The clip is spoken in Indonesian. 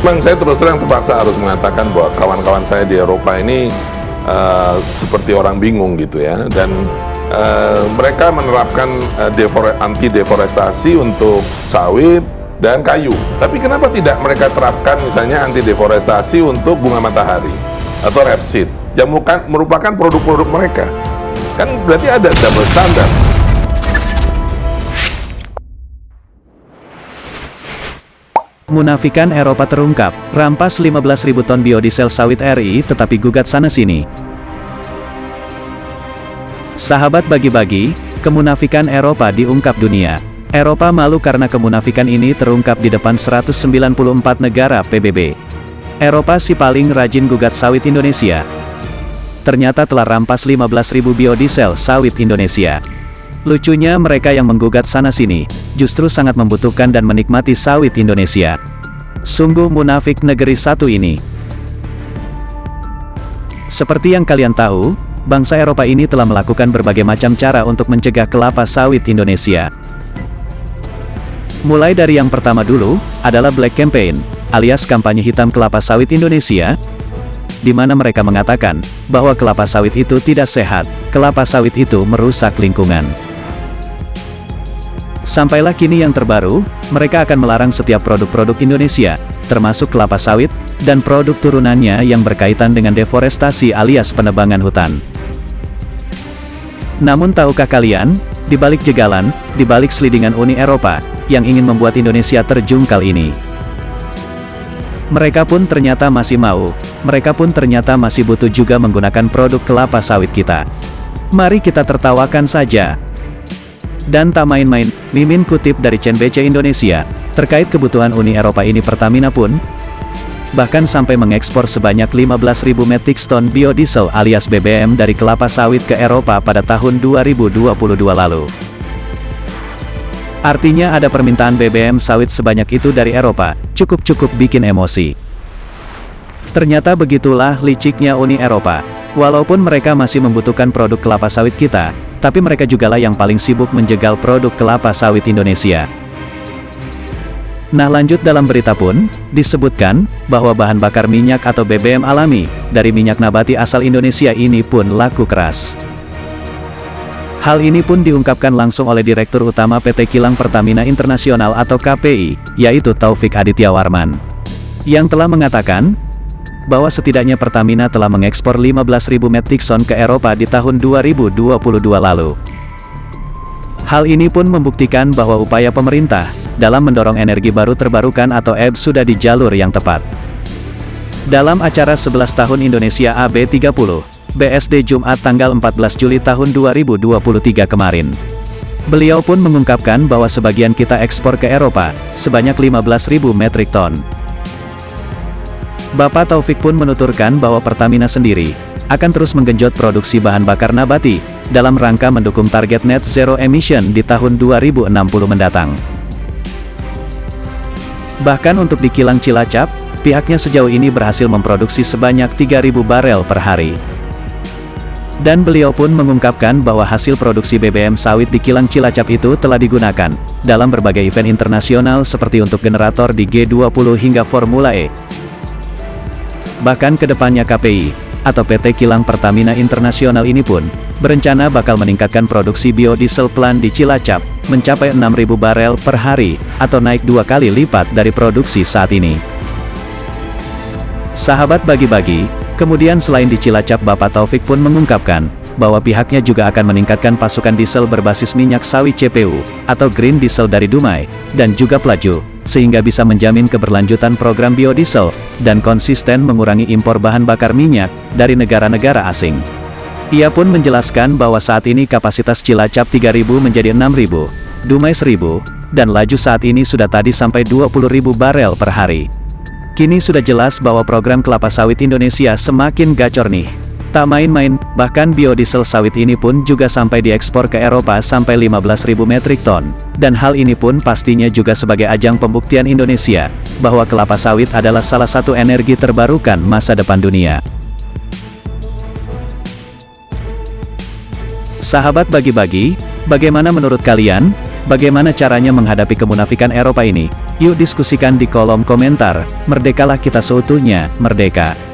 Memang saya terus terang terpaksa harus mengatakan bahwa kawan-kawan saya di Eropa ini seperti orang bingung gitu ya, dan mereka menerapkan anti deforestasi untuk sawit dan kayu. Tapi kenapa tidak mereka terapkan misalnya anti deforestasi untuk bunga matahari atau rapeseed yang merupakan produk-produk mereka? Kan berarti ada double standard. Munafikan Eropa terungkap, rampas 15.000 ton biodiesel sawit RI tetapi gugat sana-sini. Sahabat bagi-bagi, kemunafikan Eropa diungkap dunia. Eropa malu karena kemunafikan ini terungkap di depan 194 negara PBB. Eropa si paling rajin gugat sawit Indonesia. Ternyata telah rampas 15.000 biodiesel sawit Indonesia. Lucunya mereka yang menggugat sana-sini, justru sangat membutuhkan dan menikmati sawit Indonesia. Sungguh munafik negeri satu ini. Seperti yang kalian tahu, bangsa Eropa ini telah melakukan berbagai macam cara untuk mencegah kelapa sawit Indonesia. Mulai dari yang pertama dulu, adalah Black Campaign, alias kampanye hitam kelapa sawit Indonesia, di mana mereka mengatakan bahwa kelapa sawit itu tidak sehat, kelapa sawit itu merusak lingkungan. Sampailah kini yang terbaru, mereka akan melarang setiap produk-produk Indonesia, termasuk kelapa sawit, dan produk turunannya yang berkaitan dengan deforestasi alias penebangan hutan. Namun tahukah kalian, di balik jegalan, di balik selidingan Uni Eropa, yang ingin membuat Indonesia terjungkal ini, mereka pun ternyata masih mau, mereka pun ternyata masih butuh juga menggunakan produk kelapa sawit kita. Mari kita tertawakan saja. Dan tak main-main, Mimin kutip dari CNBC Indonesia, terkait kebutuhan Uni Eropa ini Pertamina pun, bahkan sampai mengekspor sebanyak 15.000 metric ton biodiesel alias BBM dari kelapa sawit ke Eropa pada tahun 2022 lalu. Artinya ada permintaan BBM sawit sebanyak itu dari Eropa, cukup-cukup bikin emosi. Ternyata begitulah liciknya Uni Eropa. Walaupun mereka masih membutuhkan produk kelapa sawit kita, tapi mereka jugalah yang paling sibuk menjegal produk kelapa sawit Indonesia. Nah lanjut dalam berita pun, disebutkan, bahwa bahan bakar minyak atau BBM alami, dari minyak nabati asal Indonesia ini pun laku keras. Hal ini pun diungkapkan langsung oleh Direktur Utama PT Kilang Pertamina Internasional atau KPI, yaitu Taufik Aditya Warman, yang telah mengatakan, bahwa setidaknya Pertamina telah mengekspor 15.000 metric ton ke Eropa di tahun 2022 lalu. Hal ini pun membuktikan bahwa upaya pemerintah dalam mendorong energi baru terbarukan atau EBS sudah di jalur yang tepat. Dalam acara 11 tahun Indonesia AB30, BSD Jumat tanggal 14 Juli tahun 2023 kemarin, beliau pun mengungkapkan bahwa sebagian kita ekspor ke Eropa, sebanyak 15.000 metric ton. Bapak Taufik pun menuturkan bahwa Pertamina sendiri akan terus menggenjot produksi bahan bakar nabati dalam rangka mendukung target net zero emission di tahun 2060 mendatang. Bahkan untuk di Kilang Cilacap, pihaknya sejauh ini berhasil memproduksi sebanyak 3.000 barel per hari. Dan beliau pun mengungkapkan bahwa hasil produksi BBM sawit di Kilang Cilacap itu telah digunakan dalam berbagai event internasional seperti untuk generator di G20 hingga Formula E. Bahkan kedepannya KPI, atau PT Kilang Pertamina Internasional ini pun, berencana bakal meningkatkan produksi biodiesel plant di Cilacap, mencapai 6.000 barel per hari, atau naik 2 kali lipat dari produksi saat ini. Sahabat bagi-bagi, kemudian selain di Cilacap Bapak Taufik pun mengungkapkan, bahwa pihaknya juga akan meningkatkan pasukan diesel berbasis minyak sawit CPU, atau Green Diesel dari Dumai, dan juga Pelaju, sehingga bisa menjamin keberlanjutan program biodiesel, dan konsisten mengurangi impor bahan bakar minyak, dari negara-negara asing. Ia pun menjelaskan bahwa saat ini kapasitas Cilacap 3.000 menjadi 6.000, Dumai 1.000, dan Laju saat ini sudah tadi sampai 20.000 barel per hari. Kini sudah jelas bahwa program kelapa sawit Indonesia semakin gacor nih. Tak main-main, bahkan biodiesel sawit ini pun juga sampai diekspor ke Eropa sampai 15.000 metric ton. Dan hal ini pun pastinya juga sebagai ajang pembuktian Indonesia, bahwa kelapa sawit adalah salah satu energi terbarukan masa depan dunia. Sahabat bagi-bagi, bagaimana menurut kalian? Bagaimana caranya menghadapi kemunafikan Eropa ini? Yuk diskusikan di kolom komentar. Merdekalah kita seutuhnya, merdeka!